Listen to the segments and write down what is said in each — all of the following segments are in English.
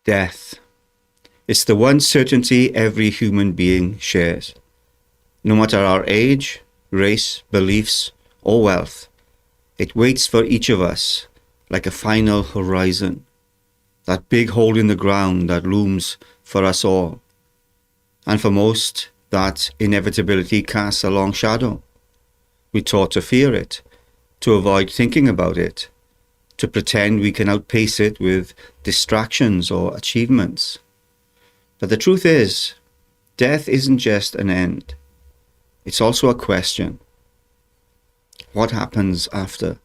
Death. It's the one certainty every human being shares. No matter our age, race, beliefs, or wealth, it waits for each of us like a final horizon, that big hole in the ground that looms for us all. And for most, that inevitability casts a long shadow. We're taught to fear it, to avoid thinking about it, to pretend we can outpace it with distractions or achievements. But the truth is, death isn't just an end. It's also a question. What happens after?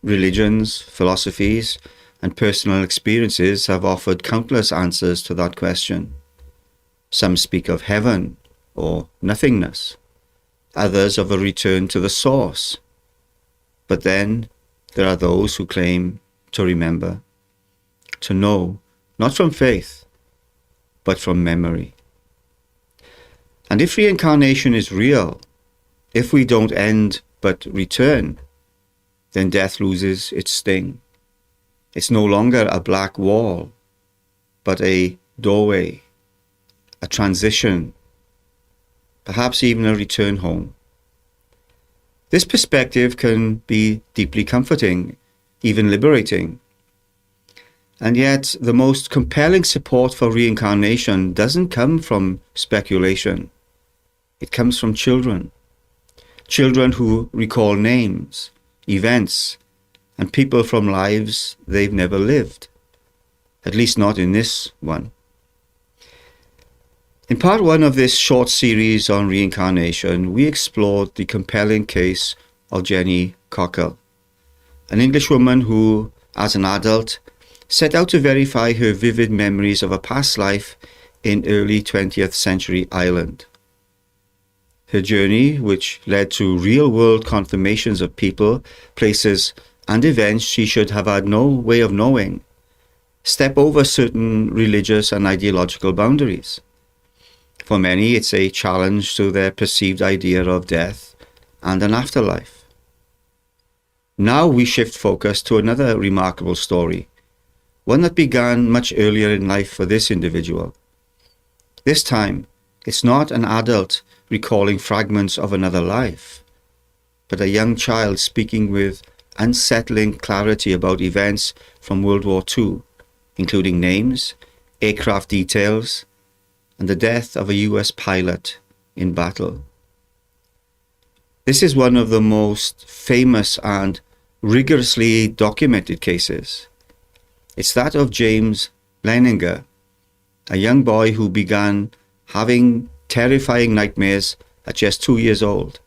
Religions, philosophies, and personal experiences have offered countless answers to that question. Some speak of heaven or nothingness, others of a return to the source. But then there are those who claim to remember, to know, not from faith, but from memory. And if reincarnation is real, if we don't end but return, then death loses its sting. It's no longer a black wall, but a doorway, a transition, perhaps even a return home. This perspective can be deeply comforting, even liberating. And yet, the most compelling support for reincarnation doesn't come from speculation. It comes from children. Children who recall names, events, and people from lives they've never lived. At least not in this one. In part one of this short series on reincarnation, we explored the compelling case of Jenny Cockle, an Englishwoman who, as an adult, set out to verify her vivid memories of a past life in early 20th century Ireland. Her journey, which led to real-world confirmations of people, places, and events she should have had no way of knowing, step over certain religious and ideological boundaries. For many, it's a challenge to their perceived idea of death and an afterlife. Now we shift focus to another remarkable story, one that began much earlier in life for this individual. This time, it's not an adult recalling fragments of another life, but a young child speaking with unsettling clarity about events from World War II, including names, aircraft details, and the death of a US pilot in battle. This is one of the most famous and rigorously documented cases. It's that of James Leininger, a young boy who began having terrifying nightmares at just 2 years old.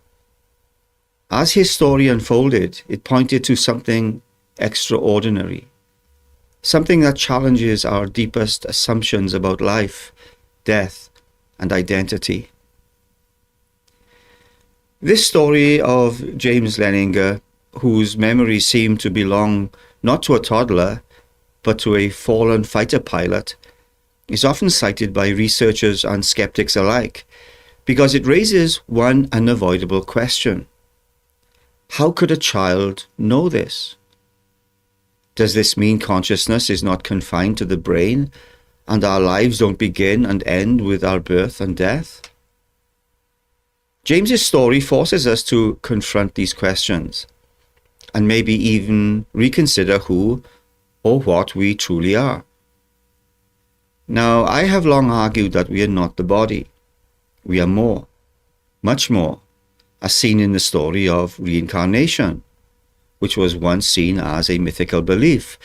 As his story unfolded, it pointed to something extraordinary, something that challenges our deepest assumptions about life, death, and identity. This story of James Leininger, whose memories seem to belong not to a toddler, but to a fallen fighter pilot, is often cited by researchers and skeptics alike because it raises one unavoidable question. How could a child know this? Does this mean consciousness is not confined to the brain and our lives don't begin and end with our birth and death? James's story forces us to confront these questions and maybe even reconsider who or what we truly are. Now, I have long argued that we are not the body. We are more, much more, as seen in the story of reincarnation, which was once seen as a mythical belief,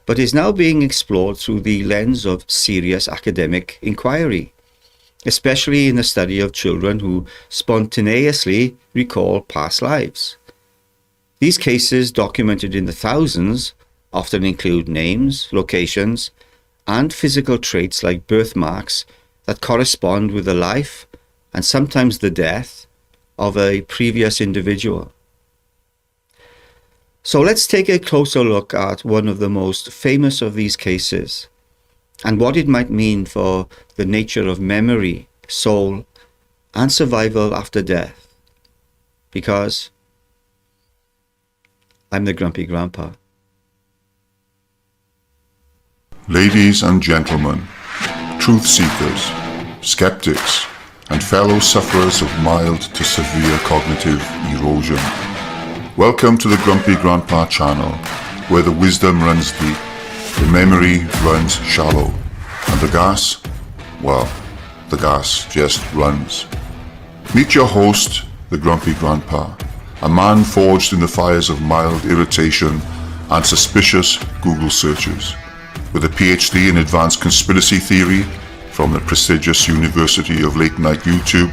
but is now being explored through the lens of serious academic inquiry, especially in the study of children who spontaneously recall past lives. These cases, documented in the thousands, often include names, locations, and physical traits like birthmarks that correspond with the life and sometimes the death of a previous individual. So let's take a closer look at one of the most famous of these cases and what it might mean for the nature of memory, soul, and survival after death. Because I'm the grumpy grandpa. Ladies and gentlemen, truth seekers, skeptics, and fellow sufferers of mild to severe cognitive erosion. Welcome to the Grumpy Grandpa channel, where the wisdom runs deep, the memory runs shallow, and the gas, well, the gas just runs. Meet your host, the Grumpy Grandpa, a man forged in the fires of mild irritation and suspicious Google searches. With a PhD in advanced conspiracy theory from the prestigious University of Late Night YouTube,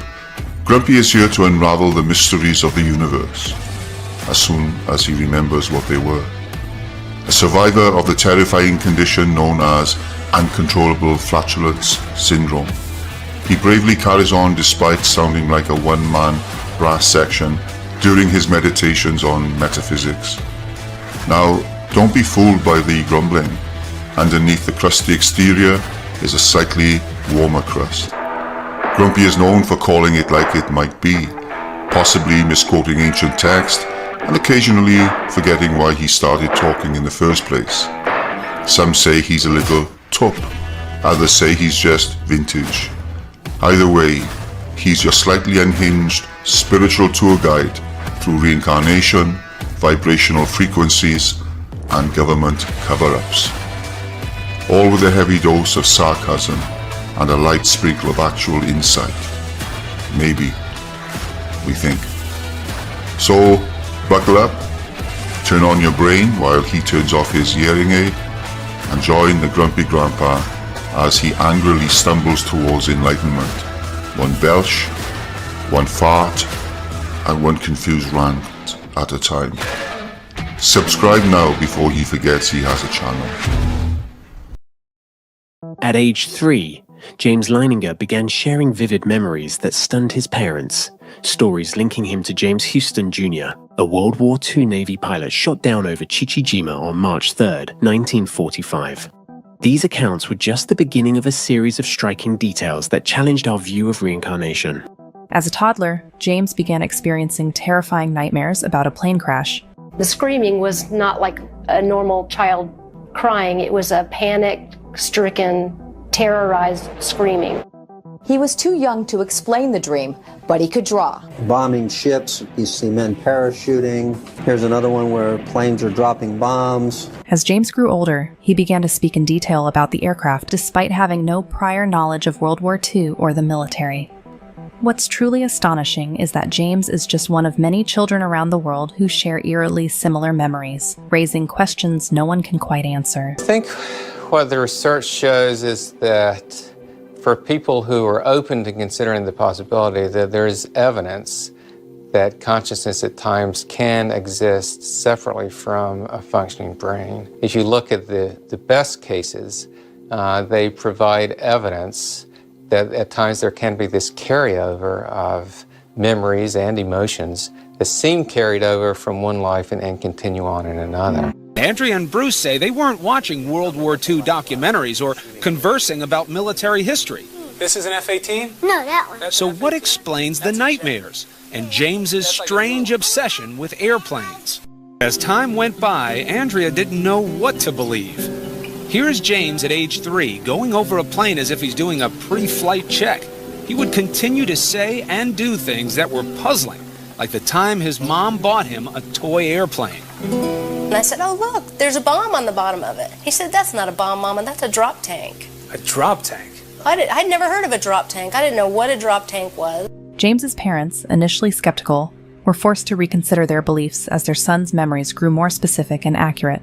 Grumpy is here to unravel the mysteries of the universe, as soon as he remembers what they were. A survivor of the terrifying condition known as uncontrollable flatulence syndrome, he bravely carries on despite sounding like a one-man brass section during his meditations on metaphysics. Now, don't be fooled by the grumbling. Underneath the crusty exterior is a slightly warmer crust. Grumpy is known for calling it like it might be, possibly misquoting ancient text, and occasionally forgetting why he started talking in the first place. Some say he's a little tup, others say he's just vintage. Either way, he's your slightly unhinged spiritual tour guide through reincarnation, vibrational frequencies, and government cover-ups. All with a heavy dose of sarcasm and a light sprinkle of actual insight. Maybe, we think. So, buckle up, turn on your brain while he turns off his hearing aid, and join the Grumpy Grandpa as he angrily stumbles towards enlightenment. One belch, one fart, and one confused rant at a time. Subscribe now before he forgets he has a channel. At age 3, James Leininger began sharing vivid memories that stunned his parents, stories linking him to James Houston Jr., a World War II Navy pilot shot down over Chichijima on March 3, 1945. These accounts were just the beginning of a series of striking details that challenged our view of reincarnation. As a toddler, James began experiencing terrifying nightmares about a plane crash. The screaming was not like a normal child crying. It was a panic-stricken, terrorized screaming. He was too young to explain the dream, but he could draw. Bombing ships, you see men parachuting. Here's another one where planes are dropping bombs. As James grew older, he began to speak in detail about the aircraft despite having no prior knowledge of World War II or the military. What's truly astonishing is that James is just one of many children around the world who share eerily similar memories, raising questions no one can quite answer. I think what the research shows is that for people who are open to considering the possibility that there is evidence that consciousness at times can exist separately from a functioning brain. If you look at the best cases, they provide evidence that at times there can be this carryover of memories and emotions that seem carried over from one life and continue on in another. Andrea and Bruce say they weren't watching World War II documentaries or conversing about military history. This is an F-18? No, that one. So what explains the nightmares and James's strange obsession with airplanes? As time went by, Andrea didn't know what to believe. Here's James at age 3 going over a plane as if he's doing a pre-flight check. He would continue to say and do things that were puzzling, like the time his mom bought him a toy airplane. And I said, oh, look, there's a bomb on the bottom of it. He said, that's not a bomb, Mama, that's a drop tank. A drop tank? I'd never heard of a drop tank. I didn't know what a drop tank was. James's parents, initially skeptical, were forced to reconsider their beliefs as their son's memories grew more specific and accurate.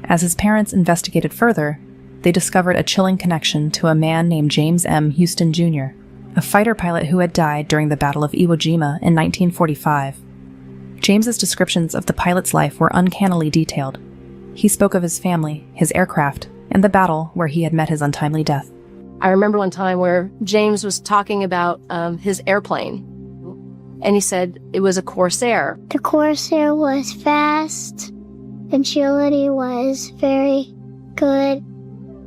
As his parents investigated further, they discovered a chilling connection to a man named James M. Houston Jr., a fighter pilot who had died during the Battle of Iwo Jima in 1945. James's descriptions of the pilot's life were uncannily detailed. He spoke of his family, his aircraft, and the battle where he had met his untimely death. I remember one time where James was talking about his airplane, and he said it was a Corsair. The Corsair was fast. Agility was very good.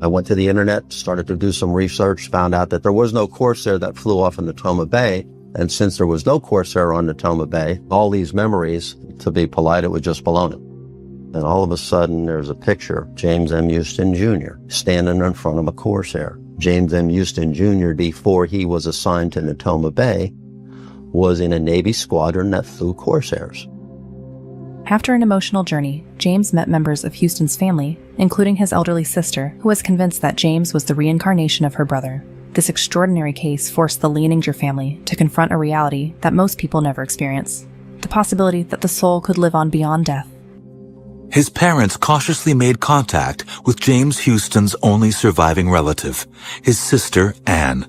I went to the internet, started to do some research, found out that there was no Corsair that flew off in Natoma Bay. And since there was no Corsair on Natoma Bay, all these memories, to be polite, it was just baloney. And all of a sudden, there's a picture, James M. Houston Jr. standing in front of a Corsair. James M. Houston Jr., before he was assigned to Natoma Bay, was in a Navy squadron that flew Corsairs. After an emotional journey, James met members of Houston's family, including his elderly sister, who was convinced that James was the reincarnation of her brother. This extraordinary case forced the Leininger family to confront a reality that most people never experience: the possibility that the soul could live on beyond death. His parents cautiously made contact with James Houston's only surviving relative, his sister, Anne.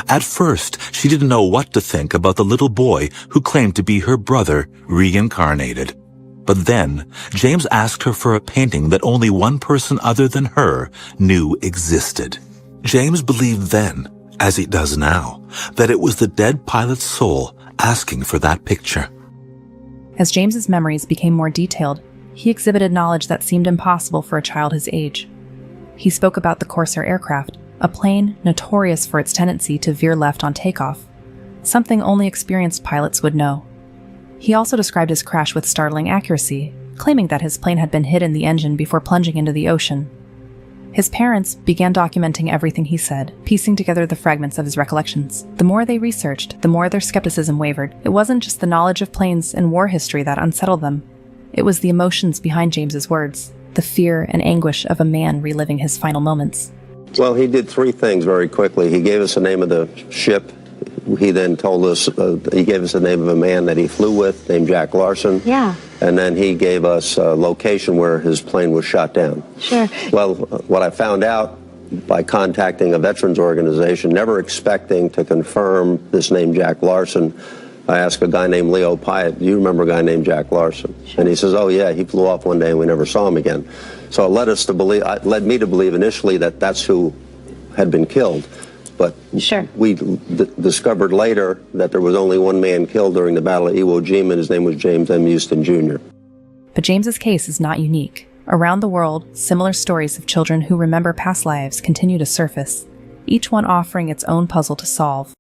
At first, she didn't know what to think about the little boy who claimed to be her brother, reincarnated. But then, James asked her for a painting that only one person other than her knew existed. James believed then, as he does now, that it was the dead pilot's soul asking for that picture. As James's memories became more detailed, he exhibited knowledge that seemed impossible for a child his age. He spoke about the Corsair aircraft, a plane notorious for its tendency to veer left on takeoff, something only experienced pilots would know. He also described his crash with startling accuracy, claiming that his plane had been hit in the engine before plunging into the ocean. His parents began documenting everything he said, piecing together the fragments of his recollections. The more they researched, the more their skepticism wavered. It wasn't just the knowledge of planes and war history that unsettled them. It was the emotions behind James's words, the fear and anguish of a man reliving his final moments. Well, he did three things very quickly. He gave us the name of the ship. He then told us, he gave us the name of a man that he flew with, named Jack Larson. Yeah. And then he gave us a location where his plane was shot down. Sure. Well, what I found out by contacting a veterans organization, never expecting to confirm this name Jack Larson, I asked a guy named Leo Pyatt, do you remember a guy named Jack Larson? Sure. And he says, oh yeah, he flew off one day and we never saw him again. So it led me to believe initially that that's who had been killed. But sure. We discovered later that there was only one man killed during the Battle of Iwo Jima, and his name was James M. Houston Jr. But James's case is not unique. Around the world, similar stories of children who remember past lives continue to surface, each one offering its own puzzle to solve.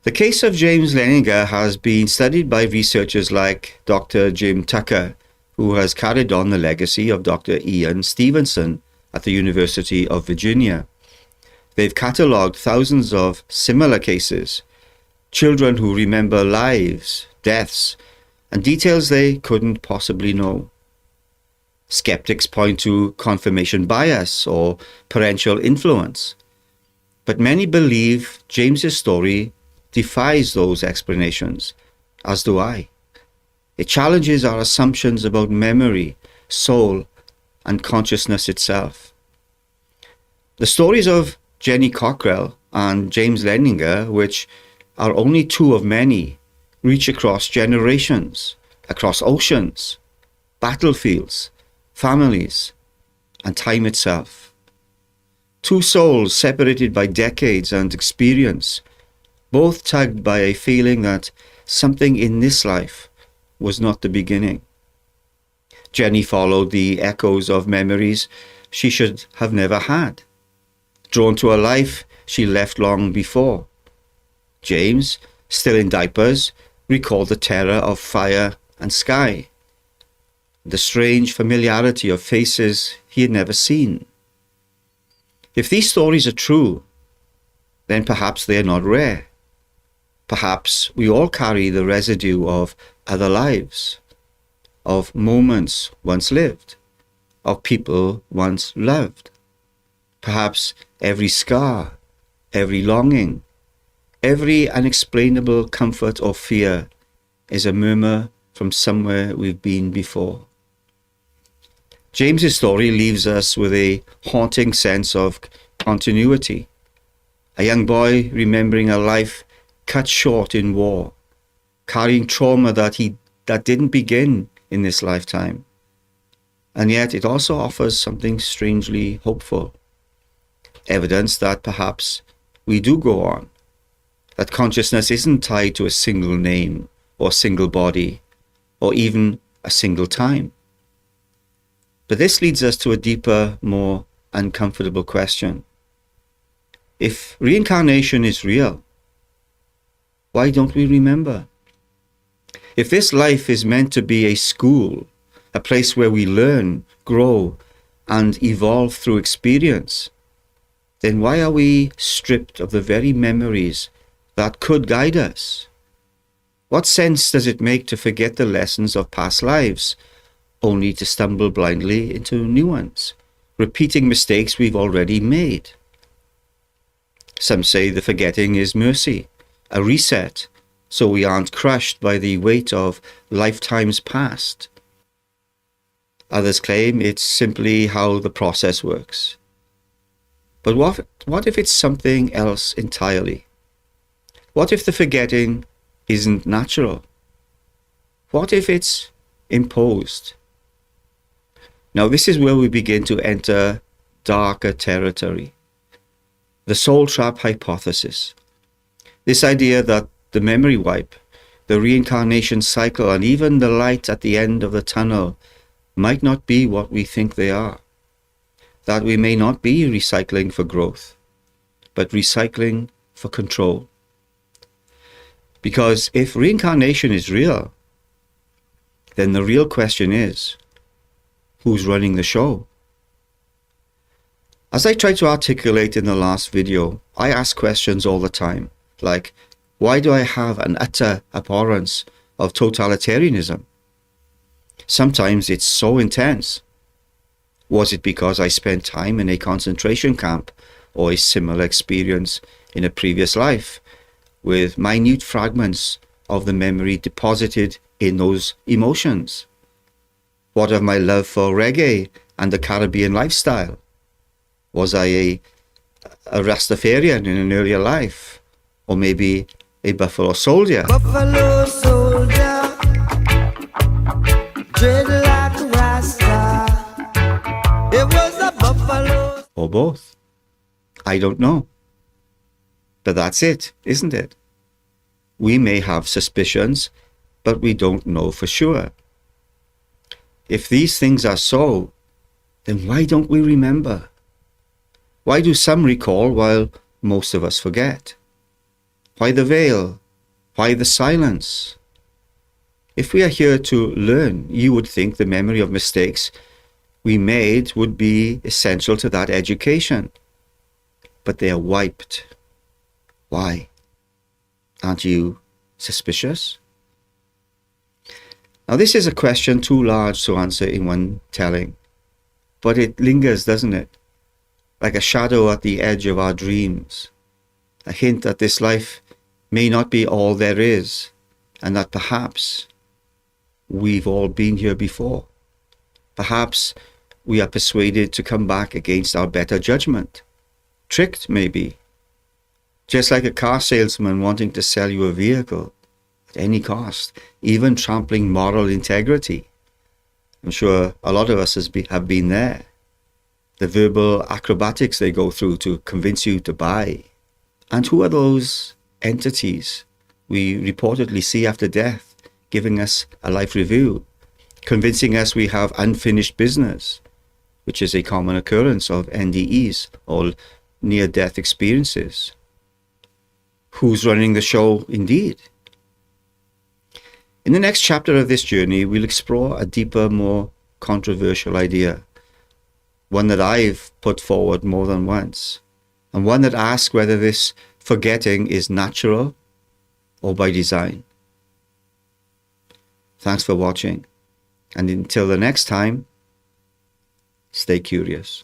The case of James Leininger has been studied by researchers like Dr. Jim Tucker, who has carried on the legacy of Dr. Ian Stevenson at the University of Virginia. They've catalogued thousands of similar cases, children who remember lives, deaths, and details they couldn't possibly know. Skeptics point to confirmation bias or parental influence, but many believe James's story defies those explanations, as do I. It challenges our assumptions about memory, soul, and consciousness itself. The stories of Jenny Cockrell and James Leininger, which are only two of many, reach across generations, across oceans, battlefields, families, and time itself. Two souls separated by decades and experience, both tugged by a feeling that something in this life was not the beginning. Jenny followed the echoes of memories she should have never had, drawn to a life she left long before. James, still in diapers, recalled the terror of fire and sky, the strange familiarity of faces he had never seen. If these stories are true, then perhaps they are not rare. Perhaps we all carry the residue of other lives, of moments once lived, of people once loved. Perhaps every scar, every longing, every unexplainable comfort or fear is a murmur from somewhere we've been before. James's story leaves us with a haunting sense of continuity. A young boy remembering a life cut short in war, carrying trauma that didn't begin in this lifetime. And yet it also offers something strangely hopeful. Evidence that perhaps we do go on, that consciousness isn't tied to a single name or single body or even a single time. But this leads us to a deeper, more uncomfortable question. If reincarnation is real, why don't we remember? If this life is meant to be a school, a place where we learn, grow, and evolve through experience, then why are we stripped of the very memories that could guide us? What sense does it make to forget the lessons of past lives, only to stumble blindly into new ones, repeating mistakes we've already made? Some say the forgetting is mercy, a reset, so we aren't crushed by the weight of lifetimes past. Others claim it's simply how the process works. But what if it's something else entirely? What if the forgetting isn't natural? What if it's imposed? Now this is where we begin to enter darker territory. The soul trap hypothesis. This idea that the memory wipe, the reincarnation cycle, and even the light at the end of the tunnel might not be what we think they are. That we may not be recycling for growth, but recycling for control. Because if reincarnation is real, then the real question is, who's running the show? As I tried to articulate in the last video, I ask questions all the time, like, why do I have an utter abhorrence of totalitarianism? Sometimes it's so intense. Was it because I spent time in a concentration camp or a similar experience in a previous life, with minute fragments of the memory deposited in those emotions? What of my love for reggae and the Caribbean lifestyle? Was I a Rastafarian in an earlier life? Or maybe a Buffalo Soldier? Buffalo soldier, dreadlock Rasta. It was a buffalo. Or both. I don't know. But that's it, isn't it? We may have suspicions, but we don't know for sure. If these things are so, then why don't we remember? Why do some recall while most of us forget? Why the veil? Why the silence? If we are here to learn, you would think the memory of mistakes we made would be essential to that education. But they are wiped. Why? Aren't you suspicious? Now this is a question too large to answer in one telling, but it lingers, doesn't it? Like a shadow at the edge of our dreams, a hint that this life may not be all there is, and that perhaps we've all been here before. Perhaps we are persuaded to come back against our better judgment, tricked maybe, just like a car salesman wanting to sell you a vehicle at any cost, even trampling moral integrity. I'm sure a lot of us have been there. The verbal acrobatics they go through to convince you to buy. And who are those entities we reportedly see after death, giving us a life review, convincing us we have unfinished business, which is a common occurrence of NDEs or near-death experiences? Who's running the show indeed? In the next chapter of this journey, we'll explore a deeper, more controversial idea, one that I've put forward more than once, and one that asks whether this forgetting is natural or by design. Thanks for watching, and until the next time, stay curious.